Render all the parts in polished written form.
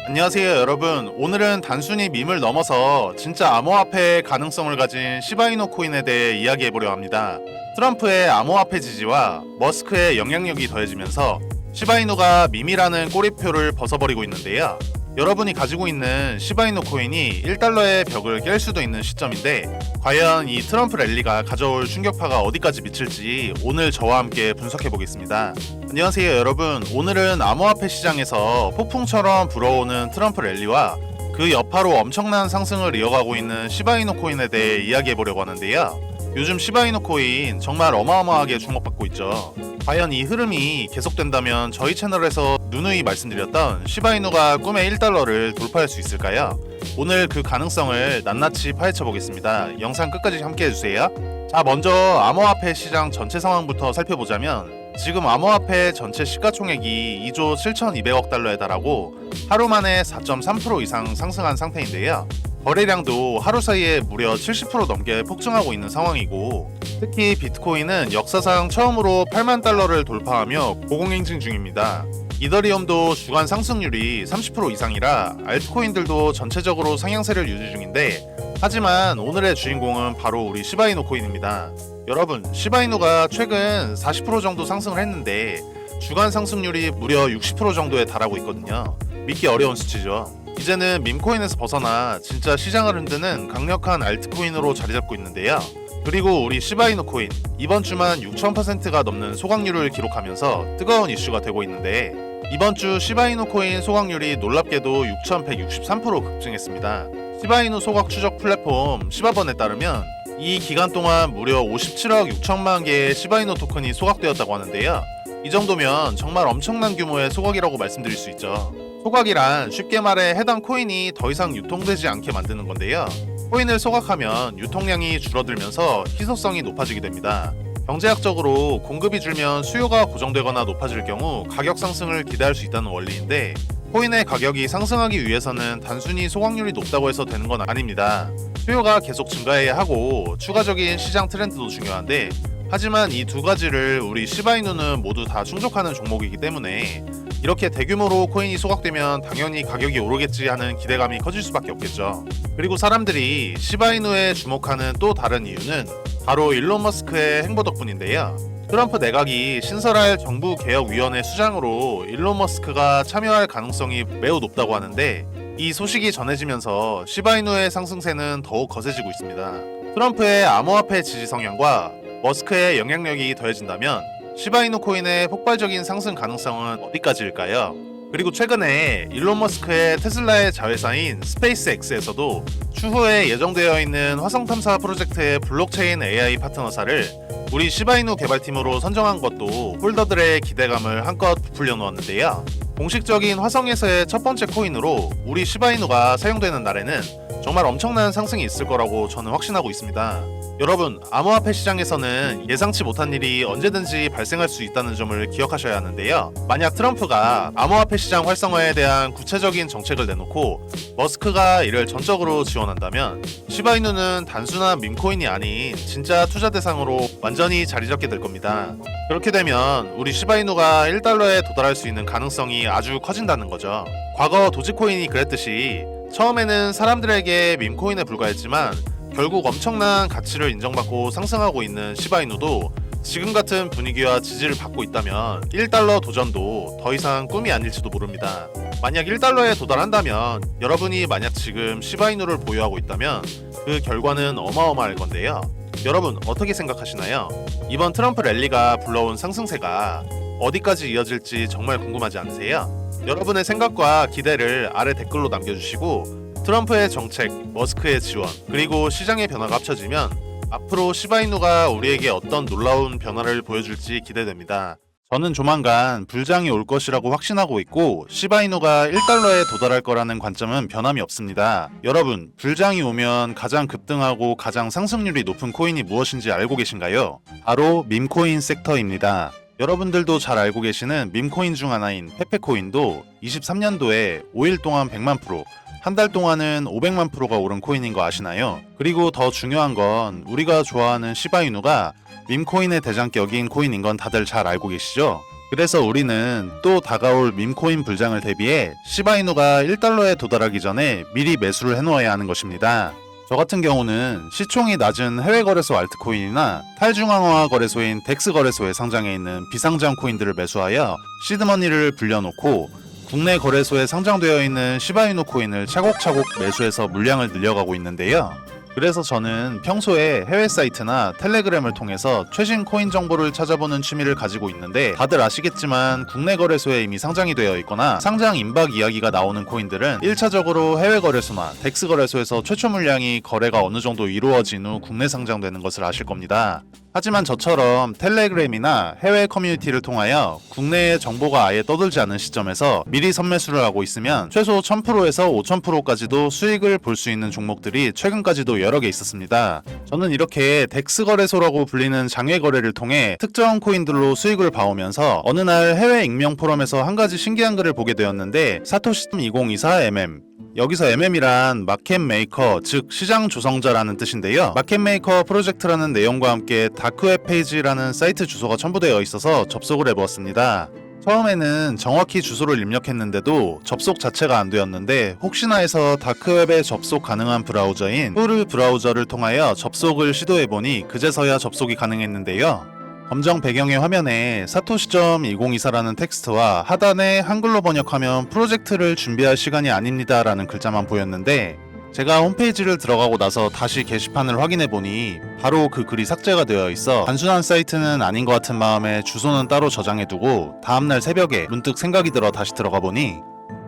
안녕하세요 여러분. 오늘은 단순히 밈을 넘어서 진짜 암호화폐의 가능성을 가진 시바이노 코인에 대해 이야기해보려 합니다. 트럼프의 암호화폐 지지와 머스크의 영향력이 더해지면서 시바이노가 밈이라는 꼬리표를 벗어버리고 있는데요. 여러분이 가지고 있는 시바이노 코인이 1달러의 벽을 깰 수도 있는 시점인데 과연 이 트럼프 랠리가 가져올 충격파가 어디까지 미칠지 오늘 저와 함께 분석해보겠습니다. 안녕하세요 여러분. 오늘은 암호화폐 시장에서 폭풍처럼 불어오는 트럼프 랠리와 그 여파로 엄청난 상승을 이어가고 있는 시바이노 코인에 대해 이야기해보려고 하는데요. 요즘 시바이노 코인 정말 어마어마하게 주목받고 있죠. 과연 이 흐름이 계속된다면 저희 채널에서 누누이 말씀드렸던 시바이노가 꿈의 1달러를 돌파할 수 있을까요? 오늘 그 가능성을 낱낱이 파헤쳐 보겠습니다. 영상 끝까지 함께 해주세요. 자, 먼저 암호화폐 시장 전체 상황부터 살펴보자면 지금 암호화폐 전체 시가총액이 2조 7,200억 달러에 달하고 하루 만에 4.3% 이상 상승한 상태인데요. 거래량도 하루 사이에 무려 70% 넘게 폭증하고 있는 상황이고 특히 비트코인은 역사상 처음으로 8만 달러를 돌파하며 고공행진 중입니다. 이더리움도 주간 상승률이 30% 이상이라 알트코인들도 전체적으로 상향세를 유지 중인데 하지만 오늘의 주인공은 바로 우리 시바이노 코인입니다. 여러분, 시바이노가 최근 40% 정도 상승을 했는데 주간 상승률이 무려 60% 정도에 달하고 있거든요. 믿기 어려운 수치죠. 이제는 밈코인에서 벗어나 진짜 시장을 흔드는 강력한 알트코인으로 자리 잡고 있는데요. 그리고 우리 시바이노 코인 이번 주만 6,000%가 넘는 소각률을 기록하면서 뜨거운 이슈가 되고 있는데 이번 주 시바이노 코인 소각률이 놀랍게도 6,163% 급증했습니다. 시바이노 소각 추적 플랫폼 시바번에 따르면 이 기간 동안 무려 57억 6천만 개의 시바이노 토큰이 소각되었다고 하는데요. 이 정도면 정말 엄청난 규모의 소각이라고 말씀드릴 수 있죠. 소각이란 쉽게 말해 해당 코인이 더 이상 유통되지 않게 만드는 건데요. 코인을 소각하면 유통량이 줄어들면서 희소성이 높아지게 됩니다. 경제학적으로 공급이 줄면 수요가 고정되거나 높아질 경우 가격 상승을 기대할 수 있다는 원리인데 코인의 가격이 상승하기 위해서는 단순히 소각률이 높다고 해서 되는 건 아닙니다. 수요가 계속 증가해야 하고 추가적인 시장 트렌드도 중요한데 하지만 이 두 가지를 우리 시바이노는 모두 다 충족하는 종목이기 때문에 이렇게 대규모로 코인이 소각되면 당연히 가격이 오르겠지 하는 기대감이 커질 수밖에 없겠죠. 그리고 사람들이 시바이노에 주목하는 또 다른 이유는 바로 일론 머스크의 행보 덕분인데요. 트럼프 내각이 신설할 정부 개혁위원회 수장으로 일론 머스크가 참여할 가능성이 매우 높다고 하는데 이 소식이 전해지면서 시바이노의 상승세는 더욱 거세지고 있습니다. 트럼프의 암호화폐 지지 성향과 머스크의 영향력이 더해진다면 시바이노 코인의 폭발적인 상승 가능성은 어디까지일까요? 그리고 최근에 일론 머스크의 테슬라의 자회사인 스페이스X에서도 추후에 예정되어 있는 화성 탐사 프로젝트의 블록체인 AI 파트너사를 우리 시바이노 개발팀으로 선정한 것도 홀더들의 기대감을 한껏 부풀려 놓았는데요. 공식적인 화성에서의 첫 번째 코인으로 우리 시바이노가 사용되는 날에는 정말 엄청난 상승이 있을 거라고 저는 확신하고 있습니다. 여러분, 암호화폐 시장에서는 예상치 못한 일이 언제든지 발생할 수 있다는 점을 기억하셔야 하는데요. 만약 트럼프가 암호화폐 시장 활성화에 대한 구체적인 정책을 내놓고 머스크가 이를 전적으로 지원한다면 시바이누는 단순한 밈코인이 아닌 진짜 투자 대상으로 완전히 자리 잡게 될 겁니다. 그렇게 되면 우리 시바이누가 1달러에 도달할 수 있는 가능성이 아주 커진다는 거죠. 과거 도지코인이 그랬듯이 처음에는 사람들에게 밈코인에 불과했지만 결국 엄청난 가치를 인정받고 상승하고 있는 시바이누도 지금 같은 분위기와 지지를 받고 있다면 1달러 도전도 더 이상 꿈이 아닐지도 모릅니다. 만약 1달러에 도달한다면 여러분이 만약 지금 시바이누를 보유하고 있다면 그 결과는 어마어마할 건데요. 여러분 어떻게 생각하시나요? 이번 트럼프 랠리가 불러온 상승세가 어디까지 이어질지 정말 궁금하지 않으세요? 여러분의 생각과 기대를 아래 댓글로 남겨주시고 트럼프의 정책, 머스크의 지원, 그리고 시장의 변화가 합쳐지면 앞으로 시바이누가 우리에게 어떤 놀라운 변화를 보여줄지 기대됩니다. 저는 조만간 불장이 올 것이라고 확신하고 있고 시바이누가 1달러에 도달할 거라는 관점은 변함이 없습니다. 여러분, 불장이 오면 가장 급등하고 가장 상승률이 높은 코인이 무엇인지 알고 계신가요? 바로 밈코인 섹터입니다. 여러분들도 잘 알고 계시는 밈코인 중 하나인 페페코인도 23년도에 5일 동안 100만 프로, 한 달 동안은 500만 프로가 오른 코인인 거 아시나요? 그리고 더 중요한 건 우리가 좋아하는 시바이누가 밈코인의 대장격인 코인인 건 다들 잘 알고 계시죠? 그래서 우리는 또 다가올 밈코인 불장을 대비해 시바이누가 1달러에 도달하기 전에 미리 매수를 해놓아야 하는 것입니다. 저 같은 경우는 시총이 낮은 해외 거래소 알트코인이나 탈중앙화 거래소인 덱스 거래소에 상장해 있는 비상장 코인들을 매수하여 시드머니를 불려놓고 국내 거래소에 상장되어 있는 시바이누 코인을 차곡차곡 매수해서 물량을 늘려가고 있는데요. 그래서 저는 평소에 해외 사이트나 텔레그램을 통해서 최신 코인 정보를 찾아보는 취미를 가지고 있는데, 다들 아시겠지만 국내 거래소에 이미 상장이 되어 있거나 상장 임박 이야기가 나오는 코인들은 1차적으로 해외 거래소나 덱스 거래소에서 최초 물량이 거래가 어느 정도 이루어진 후 국내 상장되는 것을 아실 겁니다. 하지만 저처럼 텔레그램이나 해외 커뮤니티를 통하여 국내의 정보가 아예 떠돌지 않은 시점에서 미리 선매수를 하고 있으면 최소 1000%에서 5000%까지도 수익을 볼 수 있는 종목들이 최근까지도 여러 개 있었습니다. 저는 이렇게 덱스 거래소라고 불리는 장외 거래를 통해 특정 코인들로 수익을 봐오면서 어느 날 해외 익명 포럼에서 한 가지 신기한 글을 보게 되었는데, 사토시2024mm, 여기서 MM이란 마켓 메이커, 즉 시장 조성자라는 뜻인데요. 마켓 메이커 프로젝트라는 내용과 함께 다크웹 페이지라는 사이트 주소가 첨부되어 있어서 접속을 해보았습니다. 처음에는 정확히 주소를 입력했는데도 접속 자체가 안 되었는데, 혹시나 해서 다크웹에 접속 가능한 브라우저인 후르 브라우저를 통하여 접속을 시도해보니 그제서야 접속이 가능했는데요. 검정 배경의 화면에 사토시.2024라는 텍스트와 하단에 한글로 번역하면 프로젝트를 준비할 시간이 아닙니다 라는 글자만 보였는데, 제가 홈페이지를 들어가고 나서 다시 게시판을 확인해보니 바로 그 글이 삭제가 되어 있어 단순한 사이트는 아닌 것 같은 마음에 주소는 따로 저장해두고 다음날 새벽에 문득 생각이 들어 다시 들어가보니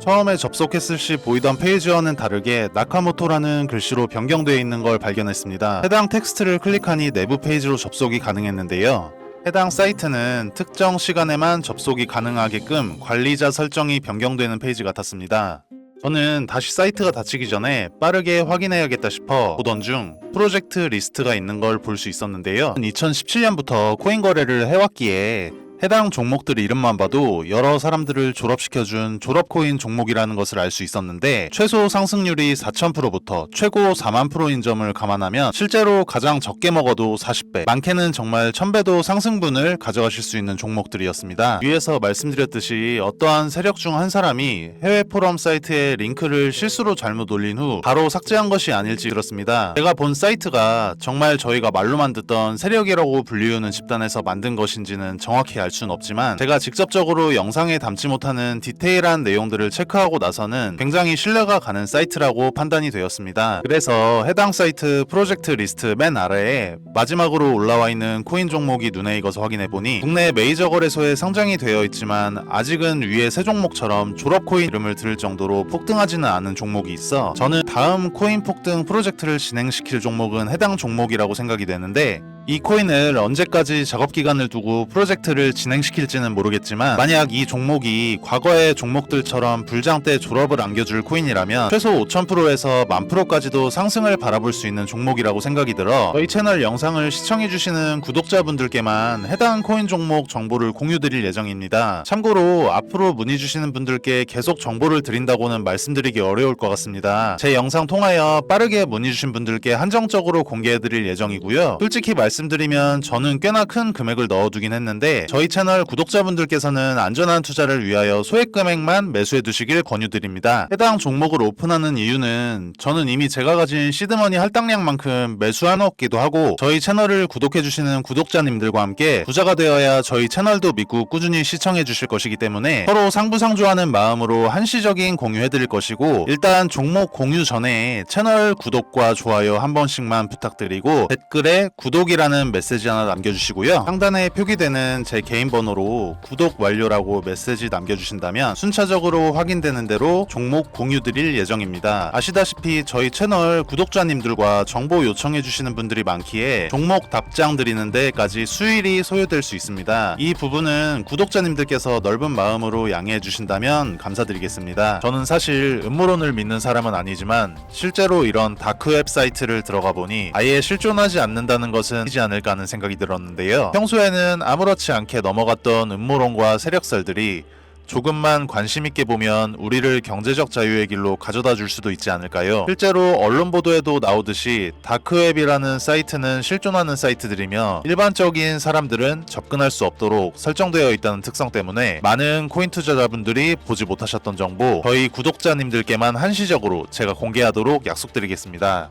처음에 접속했을 시 보이던 페이지와는 다르게 나카모토라는 글씨로 변경되어 있는 걸 발견했습니다. 해당 텍스트를 클릭하니 내부 페이지로 접속이 가능했는데요. 해당 사이트는 특정 시간에만 접속이 가능하게끔 관리자 설정이 변경되는 페이지 같았습니다. 저는 다시 사이트가 닫히기 전에 빠르게 확인해야겠다 싶어 보던 중 프로젝트 리스트가 있는 걸 볼 수 있었는데요. 2017년부터 코인 거래를 해왔기에 해당 종목들 이름만 봐도 여러 사람들을 졸업시켜준 졸업코인 종목이라는 것을 알 수 있었는데, 최소 상승률이 4000%부터 최고 4만%인 점을 감안하면 실제로 가장 적게 먹어도 40배, 많게는 정말 1000배도 상승분을 가져가실 수 있는 종목들이었습니다. 위에서 말씀드렸듯이 어떠한 세력 중 한 사람이 해외 포럼 사이트에 링크를 실수로 잘못 올린 후 바로 삭제한 것이 아닐지 들었습니다. 제가 본 사이트가 정말 저희가 말로만 듣던 세력이라고 불리우는 집단에서 만든 것인지는 정확히 알 수는 없지만, 제가 직접적으로 영상에 담지 못하는 디테일한 내용들을 체크하고 나서는 굉장히 신뢰가 가는 사이트라고 판단이 되었습니다. 그래서 해당 사이트 프로젝트 리스트 맨 아래에 마지막으로 올라와 있는 코인 종목이 눈에 익어서 확인해보니 국내 메이저 거래소에 상장이 되어 있지만 아직은 위에 세 종목처럼 졸업코인 이름을 들을 정도로 폭등하지는 않은 종목이 있어 저는 다음 코인 폭등 프로젝트를 진행시킬 종목은 해당 종목이라고 생각이 되는데, 이 코인을 언제까지 작업기간을 두고 프로젝트를 진행시킬지는 모르겠지만, 만약 이 종목이 과거의 종목들처럼 불장 때 졸업을 안겨줄 코인이라면 최소 5000%에서 10,000%까지도 상승을 바라볼 수 있는 종목이라고 생각이 들어 저희 채널 영상을 시청해주시는 구독자분들께만 해당 코인 종목 정보를 공유드릴 예정입니다. 참고로 앞으로 문의주시는 분들께 계속 정보를 드린다고는 말씀드리기 어려울 것 같습니다. 제 영상 통하여 빠르게 문의주신 분들께 한정적으로 공개해드릴 예정이고요. 솔직히 말씀드리면 저는 꽤나 큰 금액을 넣어두긴 했는데, 저희 채널 구독자분들께서는 안전한 투자를 위하여 소액 금액만 매수해 두시길 권유드립니다. 해당 종목을 오픈하는 이유는 저는 이미 제가 가진 시드머니 할당량만큼 매수해놓기도 하고, 저희 채널을 구독해주시는 구독자님들과 함께 부자가 되어야 저희 채널도 믿고 꾸준히 시청해주실 것이기 때문에 서로 상부상조하는 마음으로 한시적인 공유해드릴 것이고, 일단 종목 공유 전에 채널 구독과 좋아요 한 번씩만 부탁드리고 댓글에 구독이라는 메시지 하나 남겨주시고요. 상단에 표기되는 제 개인 번호로 구독 완료라고 메시지 남겨주신다면 순차적으로 확인되는 대로 종목 공유 드릴 예정입니다. 아시다시피 저희 채널 구독자님들과 정보 요청해주시는 분들이 많기에 종목 답장 드리는 데까지 수일이 소요될 수 있습니다. 이 부분은 구독자님들께서 넓은 마음으로 양해해 주신다면 감사드리겠습니다. 저는 사실 음모론을 믿는 사람은 아니지만 실제로 이런 다크웹 사이트를 들어가 보니 아예 실존하지 않는다는 것은 이지 않을까 하는 생각이 들었는데요. 평소에는 아무렇지 않게 넘어갔던 음모론과 세력설들이 조금만 관심 있게 보면 우리를 경제적 자유의 길로 가져다 줄 수도 있지 않을까요? 실제로 언론 보도에도 나오듯이 다크웹이라는 사이트는 실존하는 사이트들이며 일반적인 사람들은 접근할 수 없도록 설정되어 있다는 특성 때문에 많은 코인 투자자분들이 보지 못하셨던 정보 저희 구독자님들께만 한시적으로 제가 공개하도록 약속드리겠습니다.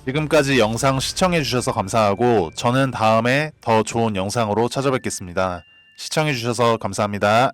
지금까지 영상 시청해주셔서 감사하고 저는 다음에 더 좋은 영상으로 찾아뵙겠습니다. 시청해주셔서 감사합니다.